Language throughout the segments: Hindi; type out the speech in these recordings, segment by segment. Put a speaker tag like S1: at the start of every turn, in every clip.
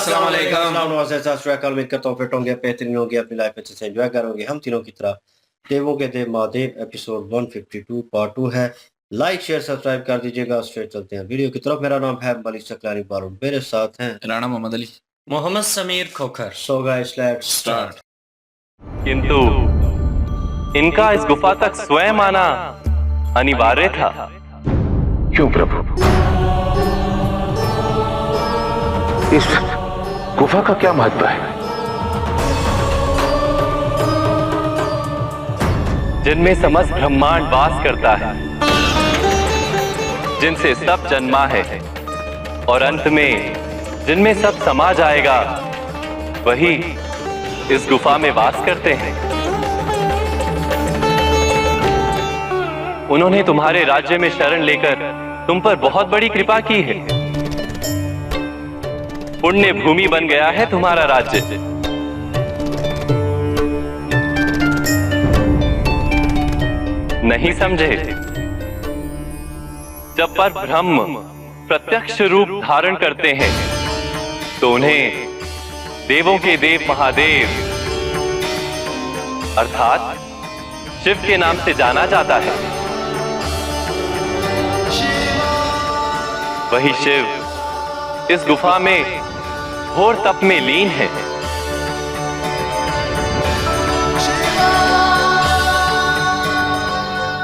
S1: अस्सलाम वालेकुम।
S2: उम्मीद करता हूँ फिट होंगे, बेहतरीन होंगे, अपनी लाइफ अच्छे से एंजॉय करोगे। हम तीनों की तरह देवों के देव महादेव एपिसोड 152 पार्ट 2 है। लाइक शेयर सब्सक्राइब कर दीजिएगा। स्ट्रेट चलते हैं वीडियो की तरफ। मेरा नाम है मलिक सकलानी बारूद, मेरे साथ हैं
S1: Rana Mohammad Ali.
S3: Mohammad Sameer Khokhar.
S2: So guys let's start.
S4: किंतु इनका इस गुफा तक स्वयं आना अनिवार्य था।
S5: क्यों प्रभु? इस गुफा का क्या महत्व है?
S4: जिनमें समस्त ब्रह्मांड वास करता है, जिनसे सब जन्मा है और अंत में जिनमें सब समा जाएगा, वही इस गुफा में वास करते हैं। उन्होंने तुम्हारे राज्य में शरण लेकर तुम पर बहुत बड़ी कृपा की है। पुण्य भूमि बन गया है तुम्हारा राज्य। नहीं समझे? जब पर ब्रह्म प्रत्यक्ष रूप धारण करते हैं तो उन्हें देवों के देव महादेव अर्थात शिव के नाम से जाना जाता है। वही शिव इस गुफा में घोर तप में लीन है।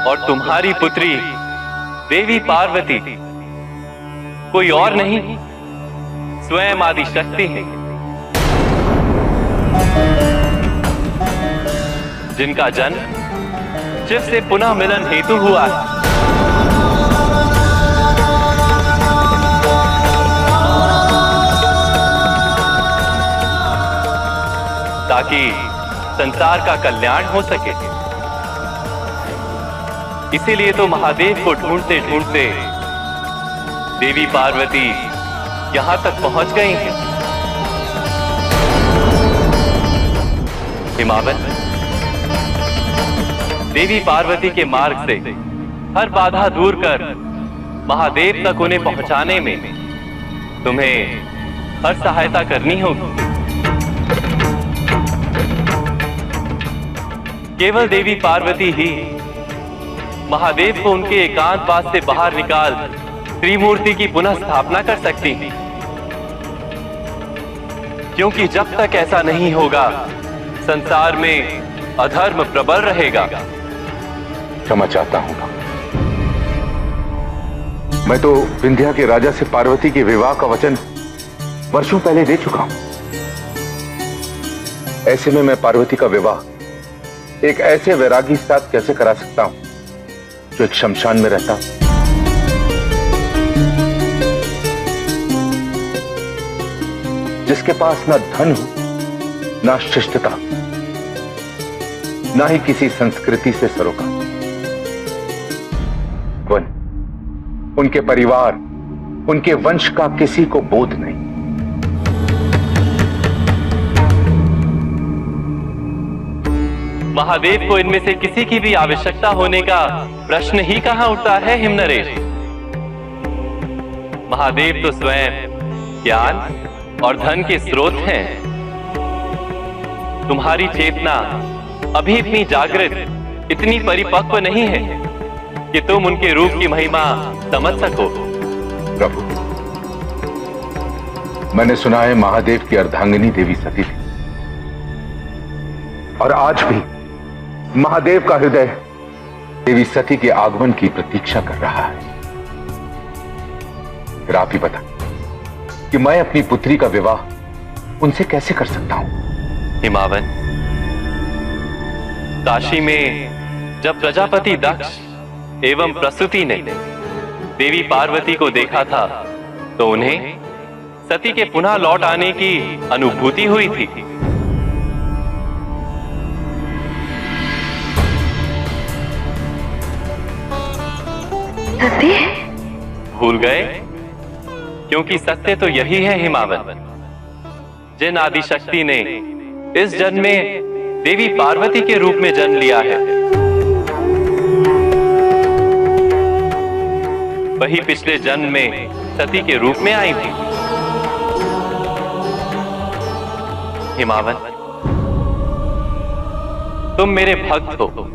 S4: और तुम्हारी पुत्री देवी पार्वती कोई और नहीं, स्वयं आदि शक्ति है, जिनका जन्म शिव से पुनः मिलन हेतु हुआ है। ताकि संसार का कल्याण हो सके। इसीलिए तो महादेव को ढूंढते ढूंढते देवी पार्वती यहां तक पहुंच गई हैं। हिमावत, देवी पार्वती के मार्ग से हर बाधा दूर कर महादेव तक उन्हें पहुंचाने में तुम्हें हर सहायता करनी होगी। केवल देवी पार्वती ही महादेव को उनके एकांतवास से बाहर निकाल त्रिमूर्ति की पुनः स्थापना कर सकती हैं। क्योंकि जब तक ऐसा नहीं होगा, संसार में अधर्म प्रबल रहेगा।
S5: क्षमा चाहता हूं। मैं तो विंध्या के राजा से पार्वती के विवाह का वचन वर्षों पहले दे चुका हूं। ऐसे में मैं पार्वती का विवाह एक ऐसे वैरागी के साथ कैसे करा सकता हूं जो एक शमशान में रहता, जिसके पास ना धन हो, ना शिष्टता, ना ही किसी संस्कृति से सरोकार। उनके परिवार, उनके वंश का किसी को बोध नहीं।
S4: महादेव को इनमें से किसी की भी आवश्यकता होने का प्रश्न ही कहां उठता है हिमनरेश। महादेव तो स्वयं ज्ञान और धन के स्रोत हैं। तुम्हारी चेतना अभी इतनी जागृत, इतनी परिपक्व नहीं है कि तुम उनके रूप की महिमा समझ सको।
S5: प्रभु, मैंने सुना है महादेव की अर्धांगिनी देवी सती थी, और आज भी महादेव का हृदय देवी सती के आगमन की प्रतीक्षा कर रहा है। फिर आप ही बता कि मैं अपनी पुत्री का विवाह उनसे कैसे कर सकता हूं?
S4: हिमावन, काशी में जब प्रजापति दक्ष एवं प्रसूति ने देवी पार्वती को देखा था तो उन्हें सती के पुनः लौट आने की अनुभूति हुई थी।
S6: सत्य?
S4: भूल गए? क्योंकि सत्य तो यही है हिमावत। जिन आदिशक्ति ने इस जन्म में देवी पार्वती के रूप में जन्म लिया है, वही पिछले जन्म में सती के रूप में आई थी। हिमावन, तुम मेरे भक्त हो,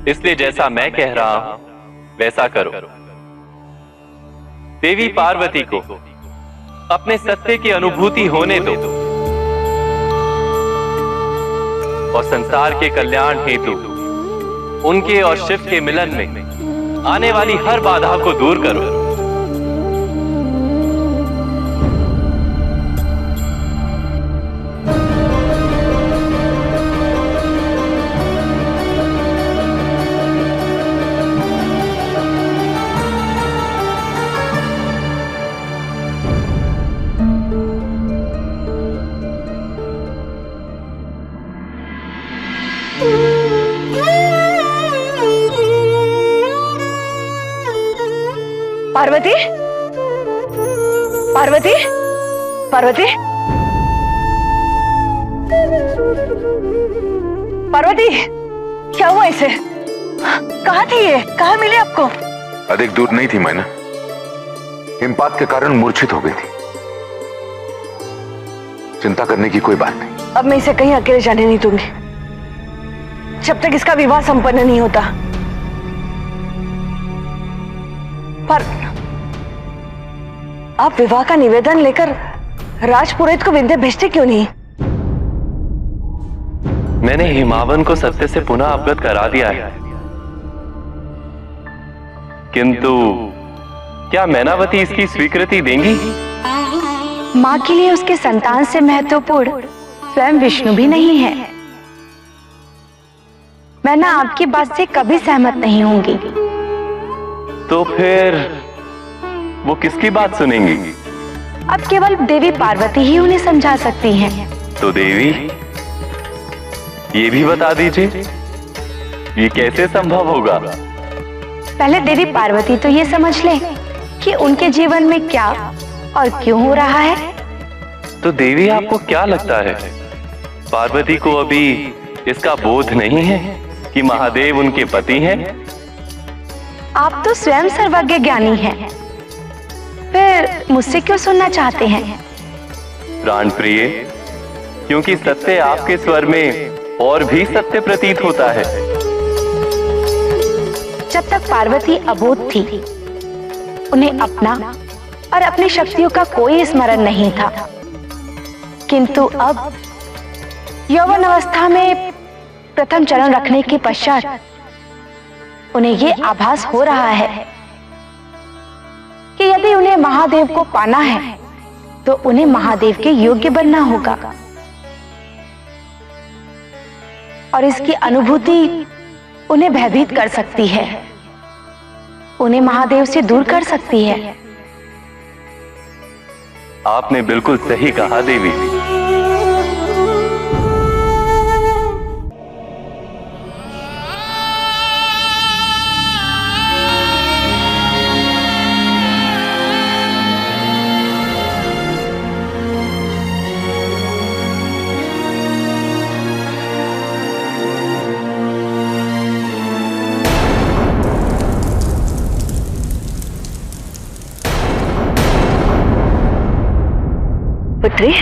S4: इसलिए जैसा मैं कह रहा हूं वैसा करो। देवी पार्वती को अपने सत्य की अनुभूति होने दो और संसार के कल्याण हेतु उनके और शिव के मिलन में आने वाली हर बाधा को दूर करो।
S1: पार्वती, पार्वती, पार्वती, पार्वती, क्या हुआ इसे? कहाँ थी ये? कहाँ मिली आपको?
S5: अधिक दूर नहीं थी मैना, हिमपात के कारण मूर्छित हो गई थी। चिंता करने की कोई बात नहीं।
S1: अब मैं इसे कहीं अकेले जाने नहीं दूंगी जब तक इसका विवाह संपन्न नहीं होता। पर आप विवाह का निवेदन लेकर राजपुरोहित को विंध्य भेजते क्यों नहीं?
S4: मैंने हिमावन को सत्य से पुनः अवगत करा दिया है, किंतु क्या मैनावती इसकी स्वीकृति देंगी?
S1: माँ के लिए उसके संतान से महत्वपूर्ण स्वयं विष्णु भी नहीं है। मैं ना आपकी बात से कभी सहमत नहीं होंगी।
S4: तो फिर वो किसकी बात सुनेंगी?
S1: अब केवल देवी पार्वती ही उन्हें समझा सकती हैं।
S4: तो देवी, ये भी बता दीजिए, ये कैसे संभव होगा?
S1: पहले देवी पार्वती तो ये समझ ले कि उनके जीवन में क्या और क्यों हो रहा है।
S4: तो देवी, आपको क्या लगता है पार्वती को अभी इसका बोध नहीं है कि महादेव उनके पति हैं?
S1: आप तो स्वयं सर्वज्ञ ज्ञानी हैं, फिर मुझसे क्यों सुनना चाहते हैं?
S4: प्राण प्रिय, क्योंकि सत्य आपके स्वर में और भी सत्य प्रतीत होता है।
S1: जब तक पार्वती अबोध थी, उन्हें अपना और अपनी शक्तियों का कोई स्मरण नहीं था, किंतु अब यौवन अवस्था में प्रथम चरण रखने के पश्चात उन्हें ये आभास हो रहा है कि यदि उन्हें महादेव को पाना है तो उन्हें महादेव के योग्य बनना होगा, और इसकी अनुभूति उन्हें भयभीत कर सकती है, उन्हें महादेव से दूर कर सकती है।
S4: आपने बिल्कुल सही कहा देवी।
S1: पुत्री,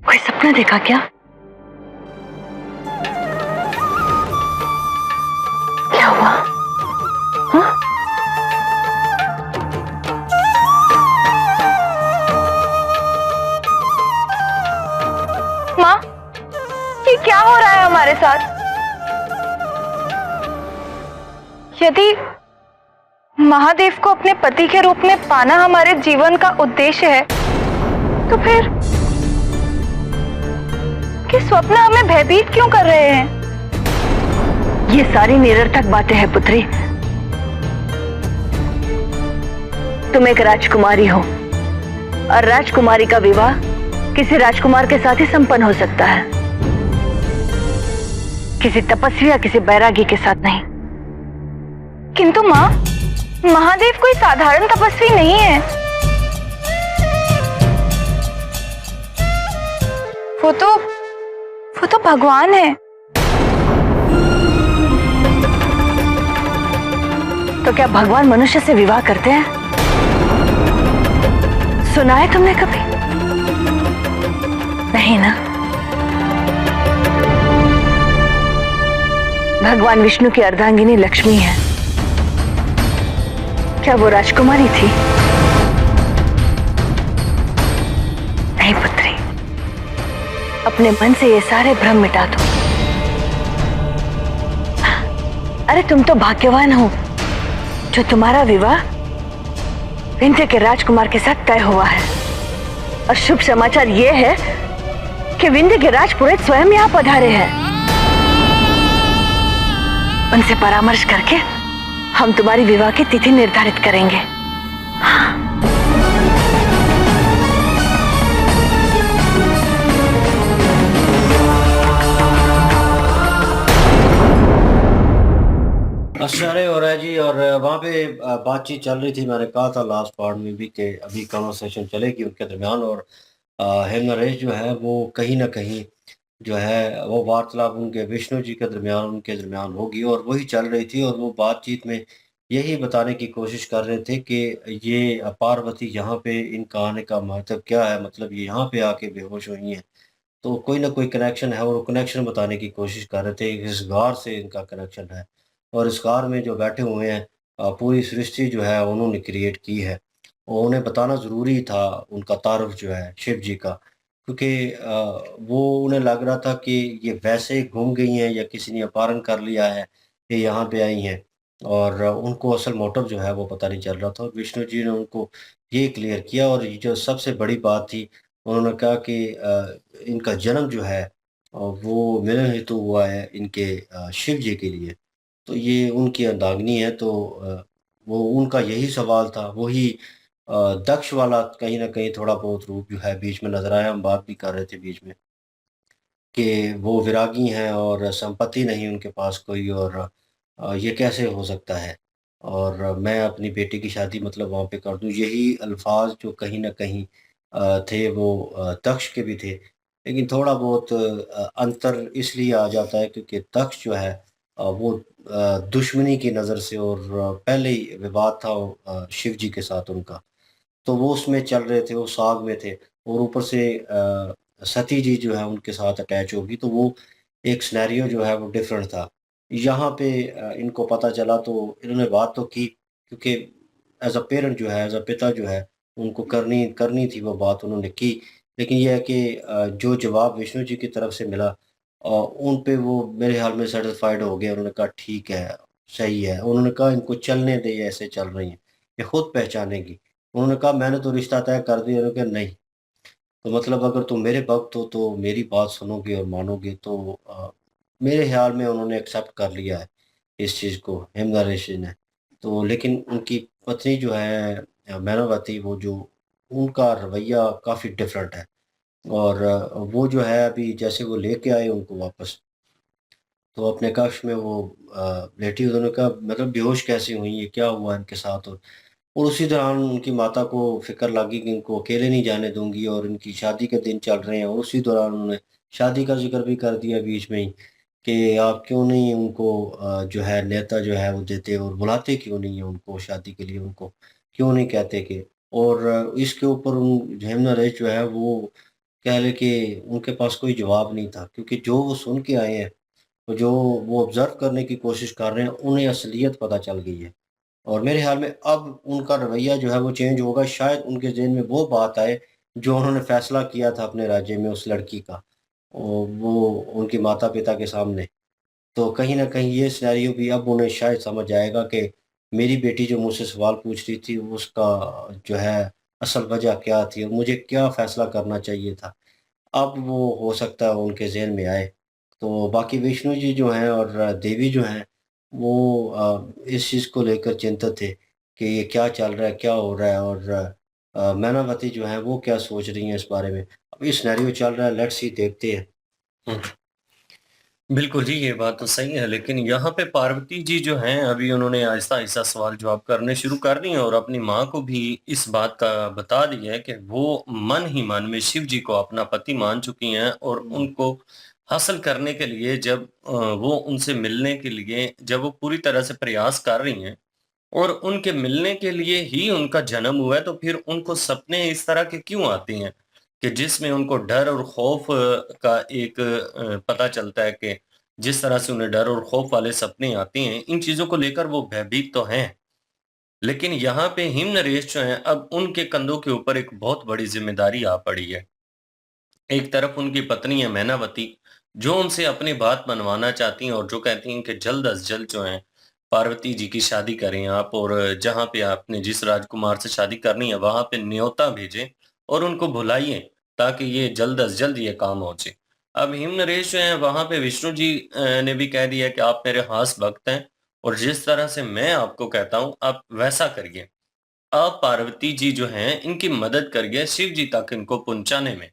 S1: कोई सपना देखा क्या? क्या हुआ? हाँ? माँ, ये क्या हो रहा है हमारे साथ? यदि महादेव को अपने पति के रूप में पाना हमारे जीवन का उद्देश्य है, तो फिर कि स्वप्न हमें भयभीत क्यों कर रहे हैं? ये सारी निरर्थक बातें हैं पुत्री। तुम एक राजकुमारी हो और राजकुमारी का विवाह किसी राजकुमार के साथ ही संपन्न हो सकता है, किसी तपस्वी या किसी बैरागी के साथ नहीं। किंतु माँ, महादेव कोई साधारण तपस्वी नहीं है। वो तो भगवान है। तो क्या भगवान मनुष्य से विवाह करते हैं? सुना है तुमने कभी? नहीं ना? भगवान विष्णु की अर्धांगिनी लक्ष्मी है। क्या वो राजकुमारी थी? नहीं पुत्री, अपने मन से ये सारे भ्रम मिटा दो। अरे तुम तो भाग्यवान हो जो तुम्हारा विवाह विंध्य के राजकुमार के साथ तय हुआ है। और शुभ समाचार ये है कि विंध्य के राजपुरोहित स्वयं यहाँ पधारे हैं। उनसे परामर्श करके हम तुम्हारी विवाह की तिथि निर्धारित करेंगे।
S2: आश्चर्य हो रहा है जी। और वहाँ पे बातचीत चल रही थी। मैंने कहा था लास्ट पार्ट में भी कि अभी कॉन्वर्सेशन चलेगी उनके दरमियान। और हेमनरेश जो है वो कहीं ना कहीं जो है वो वार्तालाप उनके विष्णु जी के दरमियान उनके दरमियान होगी और वही चल रही थी। और वो बातचीत में यही बताने की कोशिश कर रहे थे कि ये पार्वती यहाँ पे इनका आने का महत्व क्या है, मतलब ये यहाँ पे आके बेहोश हुई हैं तो कोई ना कोई कनेक्शन है। और वो कनेक्शन बताने की कोशिश कर रहे थे, इस गार से इनका कनेक्शन है। और इस गार में जो बैठे हुए हैं पूरी सृष्टि जो है उन्होंने क्रिएट की है। और उन्हें बताना ज़रूरी था उनका तारुफ जो है शिव जी का, क्योंकि वो उन्हें लग रहा था कि ये वैसे ही घूम गई हैं या किसी ने अपहरण कर लिया है, ये यहाँ पे आई हैं। और उनको असल मोटिव जो है वो पता नहीं चल रहा था। और विष्णु जी ने उनको ये क्लियर किया। और ये जो सबसे बड़ी बात थी, उन्होंने कहा कि इनका जन्म जो है वो मिलन हेतु हुआ है इनके शिव जी के लिए। तो ये उनकी अर्धांगिनी है। तो वो उनका यही सवाल था, वही दक्ष वाला कहीं न कहीं थोड़ा बहुत रूप जो है बीच में नज़र आया। हम बात भी कर रहे थे बीच में कि वो विरागी हैं और संपत्ति नहीं उनके पास कोई। और ये कैसे हो सकता है और मैं अपनी बेटी की शादी मतलब वहाँ पे कर दूँ। यही अल्फ़ाज़ जो कहीं न कहीं थे वो दक्ष के भी थे। लेकिन थोड़ा बहुत अंतर इसलिए आ जाता है क्योंकि दक्ष जो है वो दुश्मनी की नज़र से और पहले ही विवाद था शिव जी के साथ उनका। तो वो उसमें चल रहे थे, वो साग में थे। और ऊपर से सती जी जो है उनके साथ अटैच होगी, तो वो एक सिनेरियो जो है वो डिफरेंट था। यहाँ पे इनको पता चला तो इन्होंने बात तो की, क्योंकि एज़ अ पेरेंट जो है, एज़ अ पिता जो है, उनको करनी करनी थी वो बात उन्होंने की। लेकिन ये है कि जो जवाब विष्णु जी की तरफ से मिला उन पे वो मेरे ख़्याल में सैटिस्फाइड हो गए। उन्होंने कहा ठीक है, सही है। उन्होंने कहा इनको चलने दें, ये ऐसे चल रही हैं, ये खुद पहचानेंगी। उन्होंने कहा मैंने तो रिश्ता तय कर दिया। उन्होंने कहा नहीं, तो मतलब अगर तुम मेरे भक्त हो तो मेरी बात सुनोगे और मानोगे। तो मेरे ख्याल में उन्होंने एक्सेप्ट कर लिया है इस चीज़ को हेमंत ऋषि ने। तो लेकिन उनकी पत्नी जो है मैनावती, वो जो उनका रवैया काफ़ी डिफरेंट है। और वो जो है अभी जैसे वो लेके आए उनको वापस, तो अपने कक्ष में वो लेटी। उन्होंने कहा मतलब बेहोश कैसे हुई, ये क्या हुआ इनके साथ। और उसी दौरान उनकी माता को फ़िक्र लगी कि इनको अकेले नहीं जाने दूँगी और इनकी शादी के दिन चल रहे हैं। और उसी दौरान उन्होंने शादी का ज़िक्र भी कर दिया बीच में ही कि आप क्यों नहीं उनको जो है न्योता जो है वो देते और बुलाते क्यों नहीं हैं उनको शादी के लिए, उनको क्यों नहीं कहते कि। और इसके ऊपर उन हेमना रेस जो है वो कह लें कि उनके पास कोई जवाब नहीं था, क्योंकि जो वो सुन के आए हैं, जो वो ऑब्ज़र्व करने की कोशिश कर रहे हैं, उन्हें असलियत पता चल गई है। और मेरे ख़्याल में अब उनका रवैया जो है वो चेंज होगा। शायद उनके ज़हन में वो बात आए जो उन्होंने फ़ैसला किया था अपने राज्य में उस लड़की का, वो उनके माता-पिता के सामने। तो कहीं न कहीं ये सिनेरियो भी अब उन्हें शायद समझ आएगा कि मेरी बेटी जो मुझसे सवाल पूछ रही थी उसका जो है असल वजह क्या थी और मुझे क्या फ़ैसला करना चाहिए था। अब वो हो सकता है उनके ज़हन में आए। तो बाकी विष्णु जी जो हैं और देवी जो हैं, वो इस चीज़ को लेकर चिंतित थे कि ये क्या चल रहा है, क्या हो रहा है। और मैनावती जो हैं वो क्या सोच रही हैं इस बारे में। अब ये सिनेरियो चल रहा है, लेट्स सी, देखते हैं।
S3: हुँ। बिल्कुल जी, ये बात तो सही है, लेकिन यहाँ पे पार्वती जी जो हैं, अभी उन्होंने आहिस्ता-आहिस्ता सवाल-जवाब करने शुरू कर दिए हैं और अपनी माँ को भी इस बात का बता दिया है कि वो मन ही मन में शिव जी को अपना पति मान चुकी हैं और उनको हासिल करने के लिए जब वो उनसे मिलने के लिए जब वो पूरी तरह से प्रयास कर रही हैं और उनके मिलने के लिए ही उनका जन्म हुआ है, तो फिर उनको सपने इस तरह के क्यों आते हैं कि जिसमें उनको डर और खौफ का एक पता चलता है कि जिस तरह से उन्हें डर और खौफ वाले सपने आते हैं, इन चीजों को लेकर वो भयभीत तो हैं, लेकिन यहाँ पे हिम नरेश जो हैं, अब उनके कंधों के ऊपर एक बहुत बड़ी जिम्मेदारी आ पड़ी है। एक तरफ उनकी पत्नी है मैनावती, जो उनसे अपनी बात मनवाना चाहती हैं और जो कहती हैं कि जल्द अज जल्द जो है पार्वती जी की शादी करें आप, और जहाँ पे आपने जिस राजकुमार से शादी करनी है वहां पे न्योता भेजें और उनको बुलाइए, ताकि ये जल्द अज जल्द ये काम हो जाए। अब हिम नरेश जो है वहां पे विष्णु जी ने भी कह दिया कि आप मेरे खास भक्त हैं और जिस तरह से मैं आपको कहता हूँ आप वैसा करिए। अब पार्वती जी जो हैं इनकी मदद करिए शिव जी तक इनको पहुंचाने में।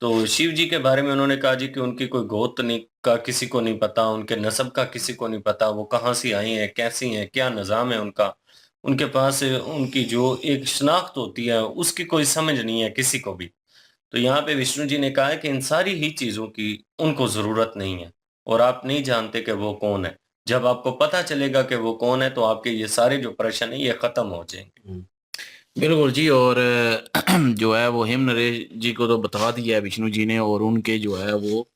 S3: तो शिव जी के बारे में उन्होंने कहा जी कि उनकी कोई गोत्र नहीं का किसी को नहीं पता, उनके नस्ब का किसी को नहीं पता, वो कहाँ से आई हैं, कैसी हैं, क्या निज़ाम है उनका। उनके पास उनकी जो एक शनाख्त होती है उसकी कोई समझ नहीं है किसी को भी। तो यहाँ पे विष्णु जी ने कहा है कि इन सारी ही चीज़ों की उनको ज़रूरत नहीं है और आप नहीं जानते कि वो कौन है। जब आपको पता चलेगा कि वो कौन है तो आपके ये सारे जो प्रश्न है ये ख़त्म हो जाएंगे।
S6: बिल्कुल जी। और जो है वो हिम नरेश जी को तो बता दिया है विष्णु जी ने, और उनके जो है वो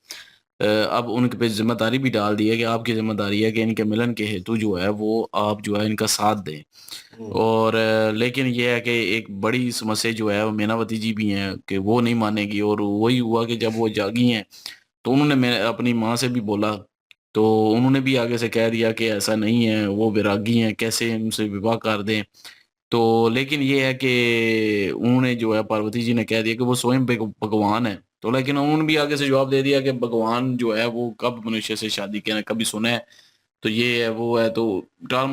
S6: अब उनके पे जिम्मेदारी भी डाल दी है कि आपकी जिम्मेदारी है कि इनके मिलन के हेतु जो है वो आप जो है इनका साथ दें। और लेकिन ये है कि एक बड़ी समस्या जो है वो मैनावती जी भी हैं कि वो नहीं मानेगी, और वही हुआ कि जब वो जागी हैं तो उन्होंने मैं अपनी माँ से भी बोला, तो उन्होंने भी आगे से कह दिया कि ऐसा नहीं है, वो वैरागी हैं, कैसे उनसे विवाह कर दें। तो लेकिन ये है कि उन्होंने जो है पार्वती जी ने कह दिया कि वो स्वयं भगवान है। तो लेकिन उन्होंने भी आगे से जवाब दे दिया कि भगवान जो है वो कब मनुष्य से शादी किया, कभी सुना है? तो ये है वो है, तो टाल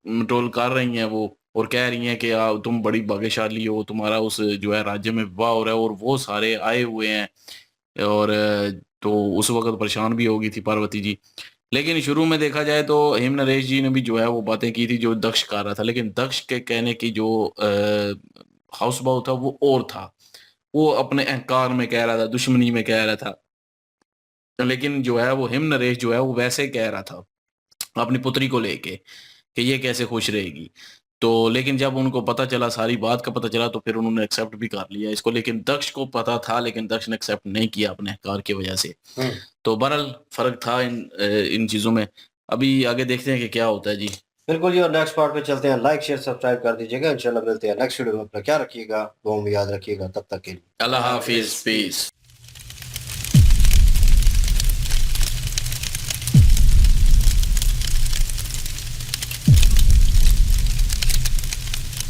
S6: मटोल कर रही हैं वो, और कह रही हैं कि तुम बड़ी भाग्यशाली हो, तुम्हारा उस जो है राज्य में विवाह हो रहा है और वो सारे आए हुए हैं। और तो उस वक्त परेशान भी हो गई थी पार्वती जी। लेकिन शुरू में देखा जाए तो हेम नरेश जी ने भी जो है वो बातें की थी जो दक्ष कर रहा था, लेकिन दक्ष के कहने की जो हाउस भाव था वो और था। वो अपने अहंकार में कह रहा था, दुश्मनी में कह रहा था। लेकिन जो है वो हिम नरेश जो है वो वैसे कह रहा था अपनी पुत्री को लेके कि ये कैसे खुश रहेगी। तो लेकिन जब उनको पता चला, सारी बात का पता चला, तो फिर उन्होंने एक्सेप्ट भी कर लिया इसको। लेकिन दक्ष को पता था, लेकिन दक्ष ने एक्सेप्ट नहीं किया अपने अहंकार की वजह से। तो बहरहाल फर्क था इन चीजों में। अभी आगे देखते हैं कि क्या होता है जी।
S2: बिल्कुल जी, और नेक्स्ट पार्ट पे चलते हैं। लाइक शेयर सब्सक्राइब कर दीजिएगा। इंशाल्लाह मिलते हैं नेक्स्ट वीडियो में। अपना क्या रखिएगा, दुआ में याद रखिएगा। तब तक के लिए
S6: अल्लाह हाफिज, पीस।